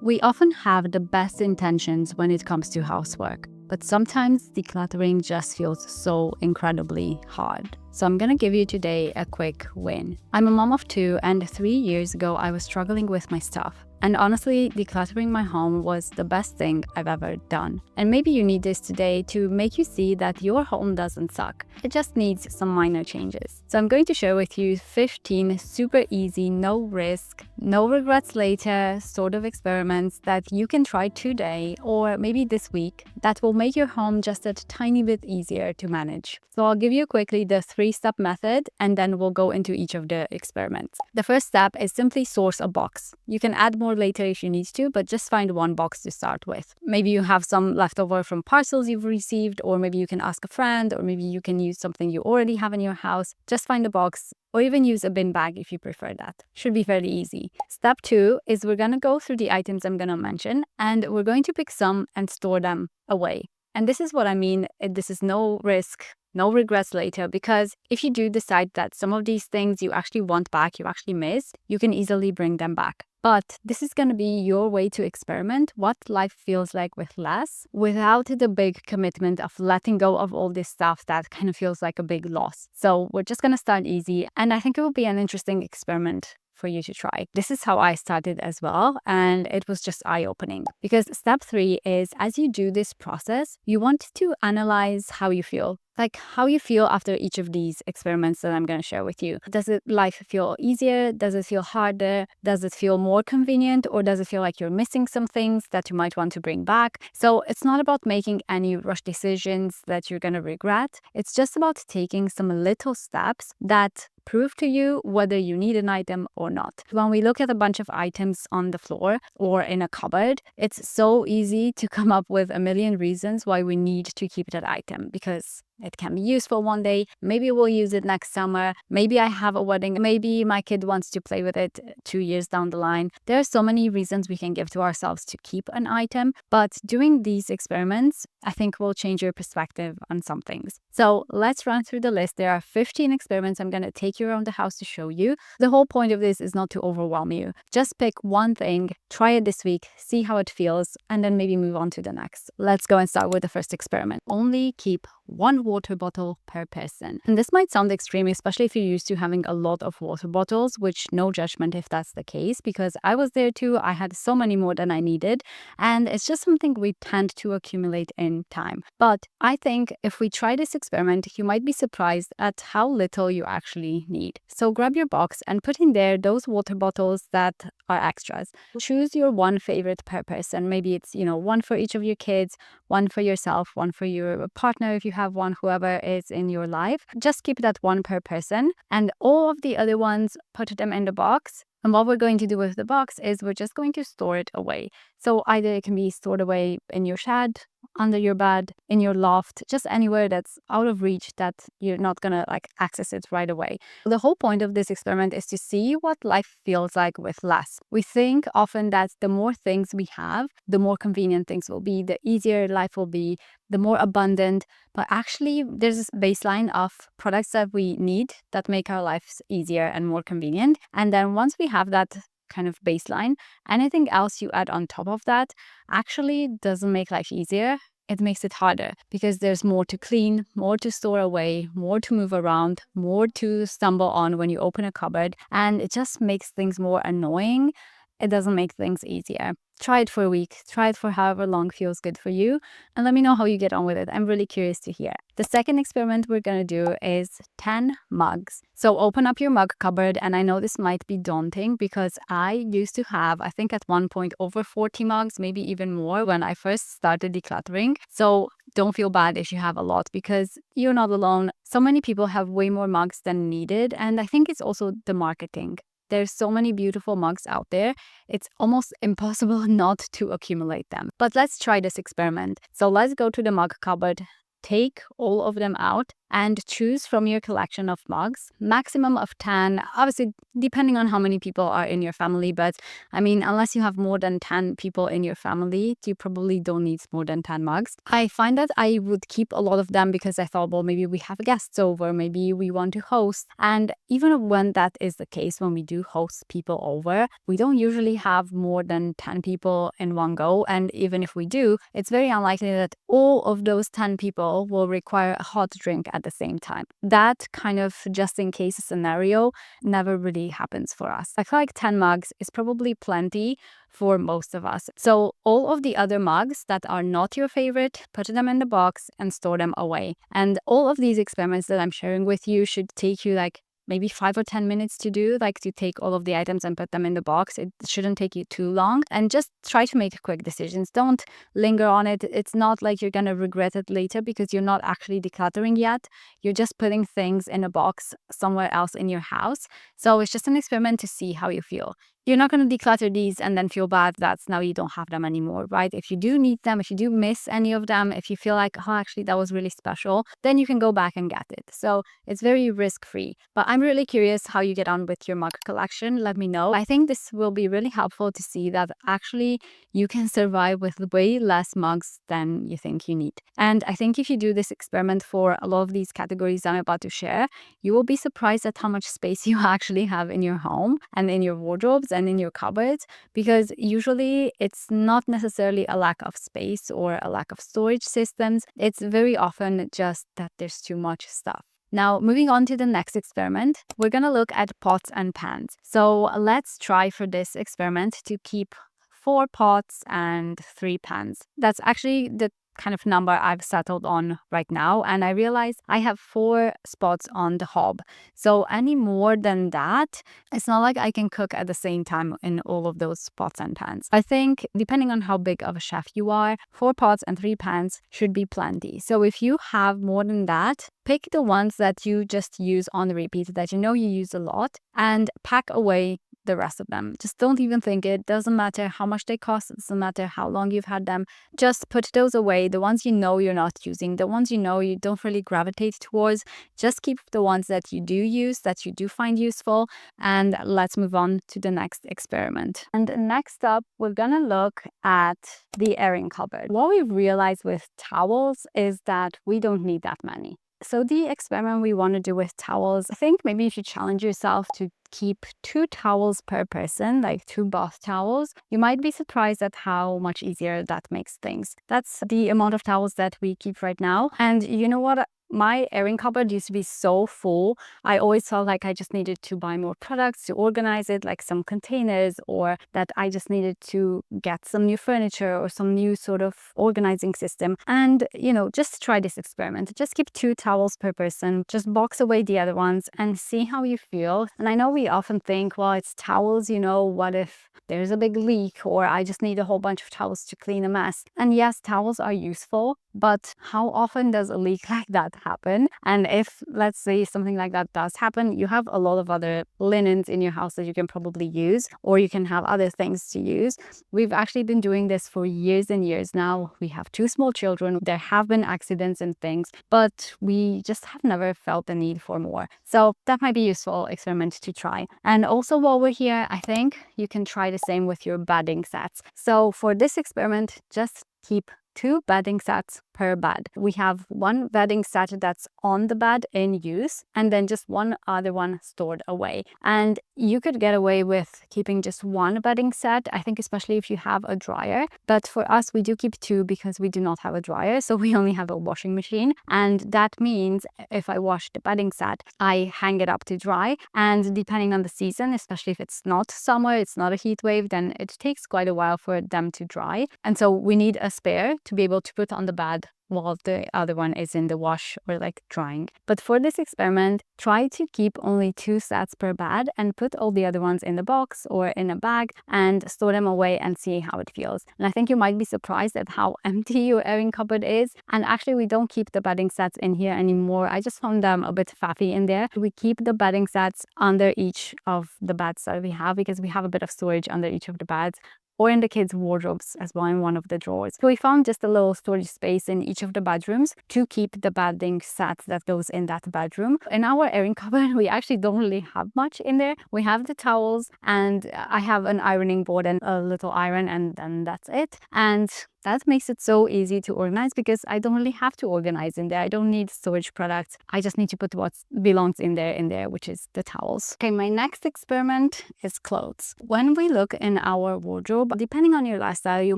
We often have the best intentions when it comes to housework, but sometimes decluttering just feels so incredibly hard. So I'm gonna give you today a quick win. I'm a mom of two, and 3 years ago I was struggling with my stuff. And honestly, decluttering my home was the best thing I've ever done. And maybe you need this today to make you see that your home doesn't suck. It just needs some minor changes. So I'm going to share with you 15 super easy, no risk, no regrets later sort of experiments that you can try today or maybe this week that will make your home just a tiny bit easier to manage. So I'll give you quickly the 3-step method and then we'll go into each of the experiments. The first step is simply source a box. You can add more later if you need to, but just find one box to start with. Maybe you have some leftover from parcels you've received, or maybe you can ask a friend, or maybe you can use something you already have in your house. Just find a box, or even use a bin bag if you prefer that. Should be fairly easy. Step 2 is we're gonna go through the items I'm gonna mention, and we're going to pick some and store them away. And this is what I mean. This is no risk, no regrets later, because if you do decide that some of these things you actually want back, you actually missed, you can easily bring them back. But this is going to be your way to experiment what life feels like with less, without the big commitment of letting go of all this stuff that kind of feels like a big loss. So we're just going to start easy, and I think it will be an interesting experiment for you to try. This is how I started as well, and it was just eye-opening. Because step 3 is, as you do this process, you want to analyze how you feel. Like how you feel after each of these experiments that I'm going to share with you. Does life feel easier? Does it feel harder? Does it feel more convenient? Or does it feel like you're missing some things that you might want to bring back? So it's not about making any rush decisions that you're going to regret. It's just about taking some little steps that prove to you whether you need an item or not. When we look at a bunch of items on the floor or in a cupboard, it's so easy to come up with a million reasons why we need to keep that item, because it can be useful one day. Maybe we'll use it next summer. Maybe I have a wedding. Maybe my kid wants to play with it 2 years down the line. There are so many reasons we can give to ourselves to keep an item, but doing these experiments, I think, will change your perspective on some things. So let's run through the list. There are 15 experiments I'm going to take you around the house to show you. The whole point of this is not to overwhelm you. Just pick one thing, try it this week, see how it feels, and then maybe move on to the next. Let's go and start with the first experiment. Only keep one water bottle per person. And this might sound extreme, especially if you're used to having a lot of water bottles, which no judgment if that's the case, because I was there too. I had so many more than I needed, and it's just something we tend to accumulate in time. But I think if we try this experiment, you might be surprised at how little you actually need. So grab your box and put in there those water bottles that are extras. Choose your one favorite per person. Maybe it's, one for each of your kids, one for yourself, one for your partner if you have one, whoever is in your life. Just keep that one per person, and all of the other ones, put them in the box. And what we're going to do with the box is we're just going to store it away. So either it can be stored away in your shed, under your bed, in your loft, just anywhere that's out of reach that you're not gonna access it right away. The whole point of this experiment is to see what life feels like with less. We think often that the more things we have, the more convenient things will be, the easier life will be, the more abundant. But actually, there's this baseline of products that we need that make our lives easier and more convenient. And then once we have that kind of baseline, anything else you add on top of that actually doesn't make life easier. It makes it harder, because there's more to clean, more to store away, more to move around, more to stumble on when you open a cupboard, and it just makes things more annoying. It doesn't make things easier. Try it for a week. Try it for however long feels good for you, and let me know how you get on with it. I'm really curious to hear. The second experiment we're going to do is 10 mugs. So open up your mug cupboard, and I know this might be daunting because I used to have, I think at one point, over 40 mugs, maybe even more when I first started decluttering. So don't feel bad if you have a lot, because you're not alone. So many people have way more mugs than needed, and I think it's also the marketing. There's so many beautiful mugs out there. It's almost impossible not to accumulate them. But let's try this experiment. So let's go to the mug cupboard, take all of them out, and choose from your collection of mugs, maximum of 10, obviously depending on how many people are in your family. But I mean, unless you have more than 10 people in your family, you probably don't need more than 10 mugs. I find that I would keep a lot of them because I thought, well, maybe we have guests over, maybe we want to host. And even when that is the case, when we do host people over, we don't usually have more than 10 people in one go. And even if we do, it's very unlikely that all of those 10 people will require a hot drink at the same time. That kind of just in case scenario never really happens for us. I feel like 10 mugs is probably plenty for most of us. So all of the other mugs that are not your favorite, put them in the box and store them away. And all of these experiments that I'm sharing with you should take you like maybe 5 or 10 minutes to do, like to take all of the items and put them in the box. It shouldn't take you too long, and just try to make quick decisions. Don't linger on it. It's not like you're going to regret it later because you're not actually decluttering yet. You're just putting things in a box somewhere else in your house. So it's just an experiment to see how you feel. You're not going to declutter these and then feel bad that now you don't have them anymore, right? If you do need them, if you do miss any of them, if you feel like, oh, actually that was really special, then you can go back and get it. So it's very risk-free. But I'm really curious how you get on with your mug collection. Let me know. I think this will be really helpful to see that actually you can survive with way less mugs than you think you need. And I think if you do this experiment for a lot of these categories I'm about to share, you will be surprised at how much space you actually have in your home and in your wardrobes and in your cupboards, because usually it's not necessarily a lack of space or a lack of storage systems. It's very often just that there's too much stuff. Now, moving on to the next experiment, we're going to look at pots and pans. So let's try for this experiment to keep 4 pots and 3 pans. That's actually the kind of number I've settled on right now, and I realized I have 4 spots on the hob. So any more than that, it's not like I can cook at the same time in all of those pots and pans. I think depending on how big of a chef you are, 4 pots and 3 pans should be plenty. So if you have more than that, pick the ones that you just use on repeat, that you know you use a lot, and pack away the rest of them. Just don't even think it. Doesn't matter how much they cost. It doesn't matter how long you've had them. Just put those away. The ones you know you're not using, the ones you know you don't really gravitate towards, just keep the ones that you do use, that you do find useful. And let's move on to the next experiment. And next up, we're gonna look at the airing cupboard. What we've realized with towels is that we don't need that many. So the experiment we want to do with towels, I think maybe if you challenge yourself to keep 2 towels per person, like 2 bath towels, you might be surprised at how much easier that makes things. That's the amount of towels that we keep right now. And you know what? My airing cupboard used to be so full. I always felt like I just needed to buy more products to organize it, like some containers, or that I just needed to get some new furniture or some new sort of organizing system. And, just try this experiment. Just keep 2 towels per person. Just box away the other ones and see how you feel. And I know we often think, well, it's towels, what if there's a big leak, or I just need a whole bunch of towels to clean a mess. And yes, towels are useful, but how often does a leak like that happen? And if, let's say, something like that does happen, you have a lot of other linens in your house that you can probably use, or you can have other things to use. We've actually been doing this for years and years now. We have 2 small children. There have been accidents and things, but we just have never felt the need for more. So that might be a useful experiment to try. And also while we're here, I think you can try the same with your bedding sets. So for this experiment, just keep 2 bedding sets per bed. We have 1 bedding set that's on the bed in use, and then just 1 other one stored away. And you could get away with keeping just 1 bedding set, I think, especially if you have a dryer. But for us, we do keep 2 because we do not have a dryer, so we only have a washing machine. And that means if I wash the bedding set, I hang it up to dry. And depending on the season, especially if it's not summer, it's not a heat wave, then it takes quite a while for them to dry. And so we need a spare to be able to put on the bed while the other one is in the wash or like drying. But for this experiment, try to keep only 2 sets per bed and put all the other ones in the box or in a bag and store them away and see how it feels. And I think you might be surprised at how empty your airing cupboard is. And actually, we don't keep the bedding sets in here anymore. I just found them a bit faffy in there. We keep the bedding sets under each of the beds that we have because we have a bit of storage under each of the beds. or in the kids' wardrobes as well in one of the drawers. So we found just a little storage space in each of the bedrooms to keep the bedding set that goes in that bedroom. In our airing cupboard, we actually don't really have much in there. We have the towels, and I have an ironing board and a little iron, and then that's it. And that makes it so easy to organize because I don't really have to organize in there. I don't need storage products. I just need to put what belongs in there, which is the towels. Okay, my next experiment is clothes. When we look in our wardrobe, depending on your lifestyle, you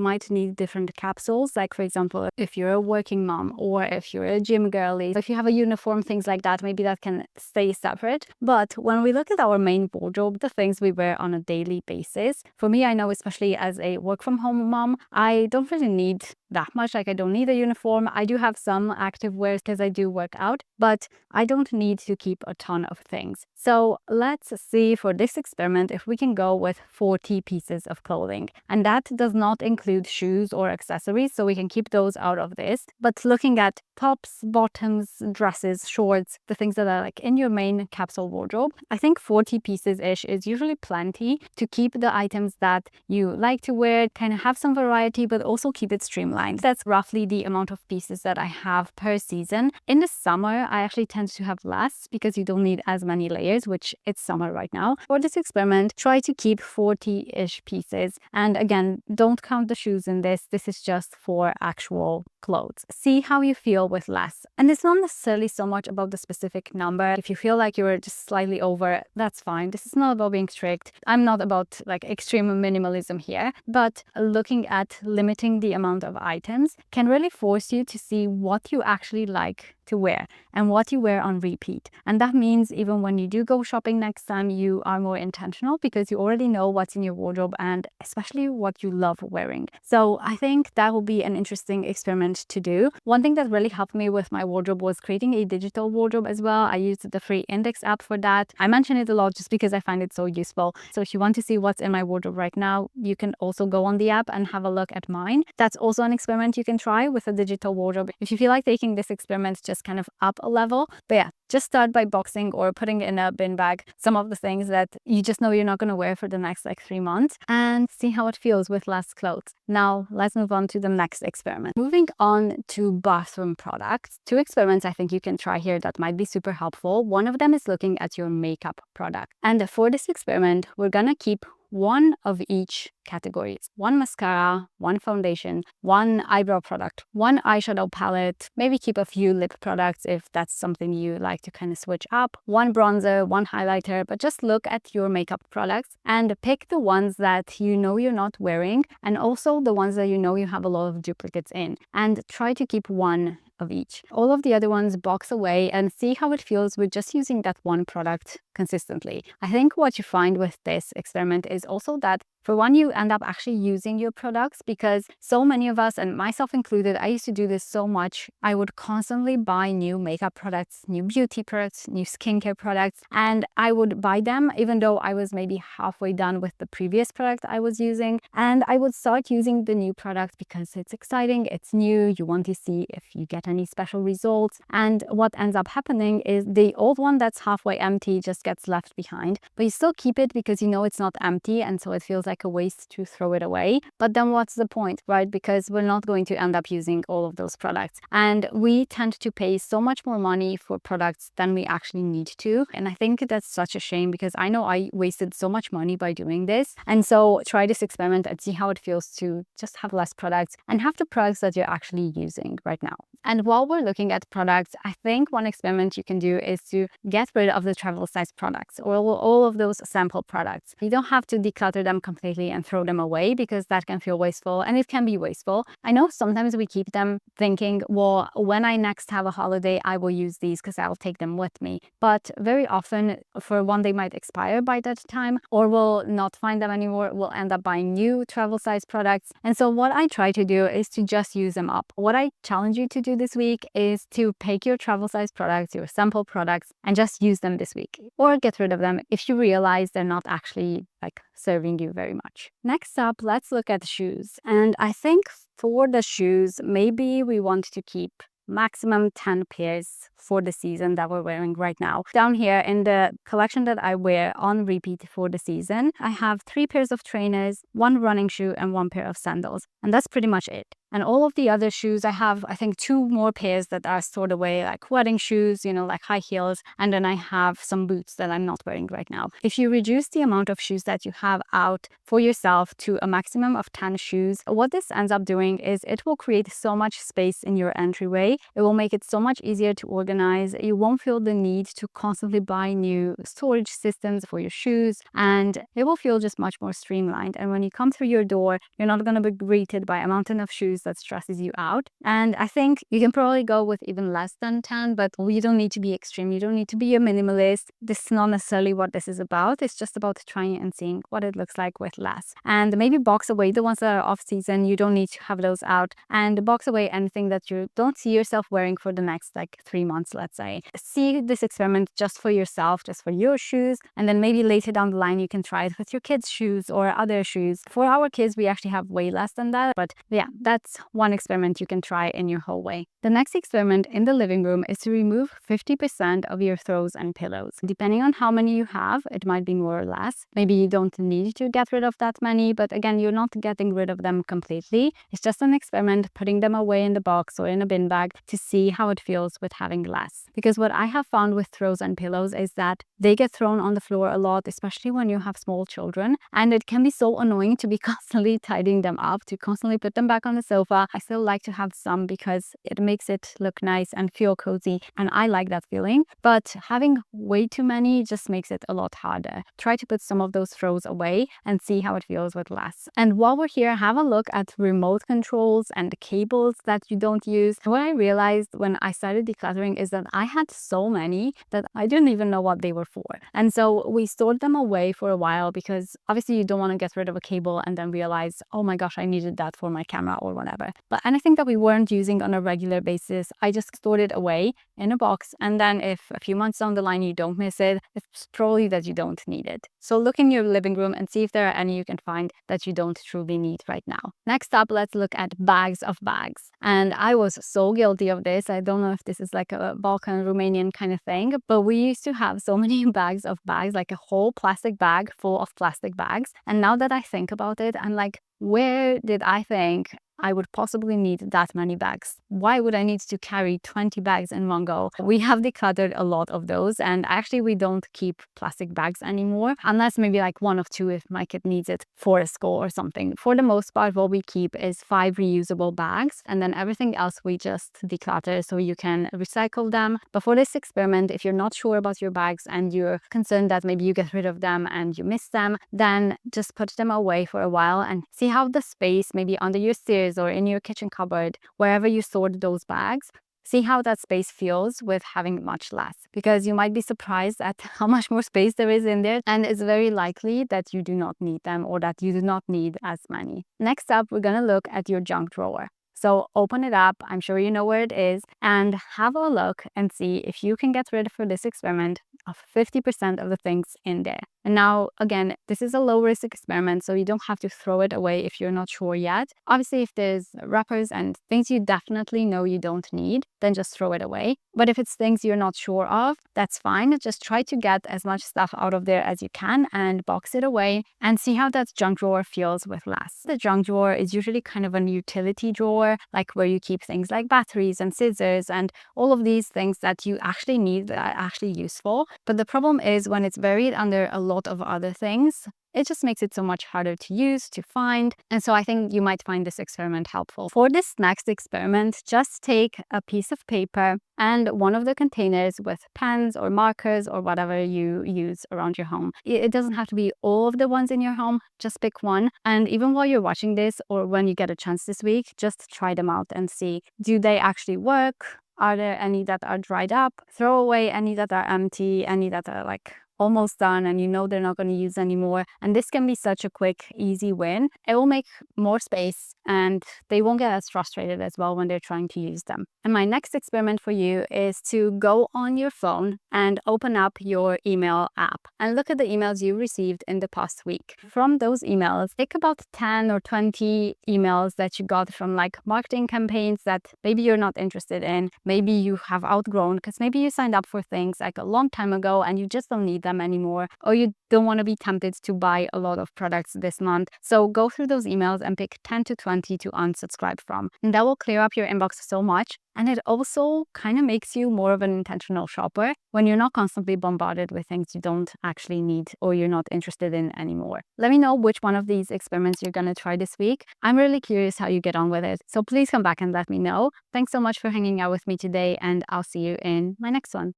might need different capsules. Like, for example, if you're a working mom or if you're a gym girly, if you have a uniform, things like that, maybe that can stay separate. But when we look at our main wardrobe, the things we wear on a daily basis, for me, I know especially as a work from home mom, I don't really need that much. Like, I don't need a uniform. I do have some active wears because I do work out, but I don't need to keep a ton of things. So let's see for this experiment if we can go with 40 pieces of clothing. And that does not include shoes or accessories, so we can keep those out of this. But looking at tops, bottoms, dresses, shorts, the things that are like in your main capsule wardrobe, I think 40 pieces-ish is usually plenty to keep the items that you like to wear, kind of have some variety, but also keep it streamlined. That's roughly the amount of pieces that I have per season. In the summer, I actually tend to have less because you don't need as many layers, which it's summer right now. For this experiment, try to keep 40-ish pieces. And again, don't count the shoes in this. This is just for actual clothes. See how you feel with less. And it's not necessarily so much about the specific number. If you feel like you're just slightly over, that's fine. This is not about being strict. I'm not about like extreme minimalism here, but looking at limiting the amount of items can really force you to see what you actually like to wear and what you wear on repeat. And that means even when you do go shopping next time, you are more intentional because you already know what's in your wardrobe and especially what you love wearing. So I think that will be an interesting experiment to do. One thing that really helped me with my wardrobe was creating a digital wardrobe as well. I used the free Index app for that. I mention it a lot just because I find it so useful. So if you want to see what's in my wardrobe right now, you can also go on the app and have a look at mine. That's also an experiment you can try with a digital wardrobe if you feel like taking this experiment just kind of up a level. But yeah, just start by boxing or putting in a bin bag some of the things that you just know you're not going to wear for the next like 3 months and see how it feels with less clothes. Now let's move on to the next experiment. Moving on to bathroom products. 2 experiments I think you can try here that might be super helpful. One of them is looking at your makeup product. And for this experiment, we're gonna keep one of each categories. One mascara, one foundation, one eyebrow product, one eyeshadow palette, maybe keep a few lip products if that's something you like to kind of switch up, one bronzer, one highlighter, but just look at your makeup products and pick the ones that you know you're not wearing and also the ones that you know you have a lot of duplicates in, and try to keep one of each. All of the other ones box away and see how it feels with just using that one product consistently. I think what you find with this experiment is also that for one, you end up actually using your products because so many of us, and myself included, I used to do this so much. I would constantly buy new makeup products, new beauty products, new skincare products, and I would buy them even though I was maybe halfway done with the previous product I was using. And I would start using the new product because it's exciting, it's new, you want to see if you get any special results. And what ends up happening is the old one that's halfway empty just gets left behind, but you still keep it because you know it's not empty, and so it feels like a waste to throw it away. But then what's the point, right? Because we're not going to end up using all of those products, and we tend to pay so much more money for products than we actually need to. And I think that's such a shame because I know I wasted so much money by doing this. And so try this experiment and see how it feels to just have less products and have the products that you're actually using right now. And while we're looking at products, I think one experiment you can do is to get rid of the travel size products or all of those sample products. You don't have to declutter them completely and throw them away because that can feel wasteful, and it can be wasteful. I know sometimes we keep them thinking, well, when I next have a holiday, I will use these because I'll take them with me. But very often, for one, they might expire by that time, or we'll not find them anymore. We'll end up buying new travel size products. And so what I try to do is to just use them up. What I challenge you to do this week is to pick your travel size products, your sample products, and just use them this week, or get rid of them if you realize they're not actually like serving you very much. Next up, let's look at shoes. And I think for the shoes, maybe we want to keep maximum 10 pairs for the season that we're wearing right now. Down here in the collection that I wear on repeat for the season, I have 3 pairs of trainers, 1 running shoe, and 1 pair of sandals. And that's pretty much it. And all of the other shoes, I have, I think, 2 more pairs that are stored away, like wedding shoes, like high heels. And then I have some boots that I'm not wearing right now. If you reduce the amount of shoes that you have out for yourself to a maximum of 10 shoes, what this ends up doing is it will create so much space in your entryway. It will make it so much easier to organize. You won't feel the need to constantly buy new storage systems for your shoes, and it will feel just much more streamlined. And when you come through your door, you're not going to be greeted by a mountain of shoes that stresses you out. And I think you can probably go with even less than 10, but you don't need to be extreme. You don't need to be a minimalist. This is not necessarily what this is about. It's just about trying and seeing what it looks like with less. And maybe box away the ones that are off season. You don't need to have those out, and box away anything that you don't see yourself wearing for the next 3 months, let's say. See this experiment just for yourself, just for your shoes, and then maybe later down the line you can try it with your kids' shoes or other shoes. For our kids, we actually have way less than that, but yeah, that's one experiment you can try in your hallway. The next experiment in the living room is to remove 50% of your throws and pillows. Depending on how many you have, it might be more or less. Maybe you don't need to get rid of that many, but again, you're not getting rid of them completely. It's just an experiment, putting them away in the box or in a bin bag to see how it feels with having less. Because what I have found with throws and pillows is that they get thrown on the floor a lot, especially when you have small children, and it can be so annoying to be constantly tidying them up, to constantly put them back on the sofa. I still like to have some because it makes it look nice and feel cozy, and I like that feeling, but having way too many just makes it a lot harder. Try to put some of those throws away and see how it feels with less. And while we're here, have a look at remote controls and cables that you don't use. What I realized when I started decluttering is that I had so many that I didn't even know what they were for. And so we stored them away for a while because obviously you don't want to get rid of a cable and then realize, oh my gosh, I needed that for my camera or whatever. But anything that we weren't using on a regular basis, I just stored it away in a box. And then if a few months down the line you don't miss it, it's probably that you don't need it. So look in your living room and see if there are any you can find that you don't truly need right now. Next up, let's look at bags of bags. And I was so guilty of this. I don't know if this is like a Balkan, Romanian kind of thing, but we used to have so many bags of bags, like a whole plastic bag full of plastic bags. And now that I think about it, I'm like, where did I think I would possibly need that many bags? Why would I need to carry 20 bags in one go? We have decluttered a lot of those, and actually we don't keep plastic bags anymore, unless maybe like 1 or 2 if my kid needs it for a school or something. For the most part, what we keep is 5 reusable bags, and then everything else we just declutter so you can recycle them. But for this experiment, if you're not sure about your bags and you're concerned that maybe you get rid of them and you miss them, then just put them away for a while and see how the space, maybe under your stairs or in your kitchen cupboard, wherever you stored those bags, see how that space feels with having much less, because you might be surprised at how much more space there is in there, and it's very likely that you do not need them or that you do not need as many. Next up, we're going to look at your junk drawer. So open it up, I'm sure you know where it is, and have a look and see if you can get rid for this experiment of 50% of the things in there. And now, again, this is a low-risk experiment, so you don't have to throw it away if you're not sure yet. Obviously, if there's wrappers and things you definitely know you don't need, then just throw it away. But if it's things you're not sure of, that's fine. Just try to get as much stuff out of there as you can and box it away and see how that junk drawer feels with less. The junk drawer is usually kind of a utility drawer, like where you keep things like batteries and scissors and all of these things that you actually need, that are actually useful. But the problem is when it's buried under a lot of other things, it just makes it so much harder to use, to find. And so I think you might find this experiment helpful. For this next experiment, just take a piece of paper and one of the containers with pens or markers or whatever you use around your home. It doesn't have to be all of the ones in your home, just pick one. And even while you're watching this or when you get a chance this week, just try them out and see, do they actually work? Are there any that are dried up? Throw away any that are empty, any that are like almost done and you know they're not going to use anymore. And this can be such a quick, easy win. It will make more space and they won't get as frustrated as well when they're trying to use them. And my next experiment for you is to go on your phone and open up your email app and look at the emails you received in the past week. From those emails, take about 10 or 20 emails that you got from like marketing campaigns that maybe you're not interested in, maybe you have outgrown because maybe you signed up for things like a long time ago and you just don't need them anymore, or you don't want to be tempted to buy a lot of products this month. So go through those emails and pick 10 to 20 to unsubscribe from. And that will clear up your inbox so much. And it also kind of makes you more of an intentional shopper when you're not constantly bombarded with things you don't actually need or you're not interested in anymore. Let me know which one of these experiments you're going to try this week. I'm really curious how you get on with it. So please come back and let me know. Thanks so much for hanging out with me today, and I'll see you in my next one.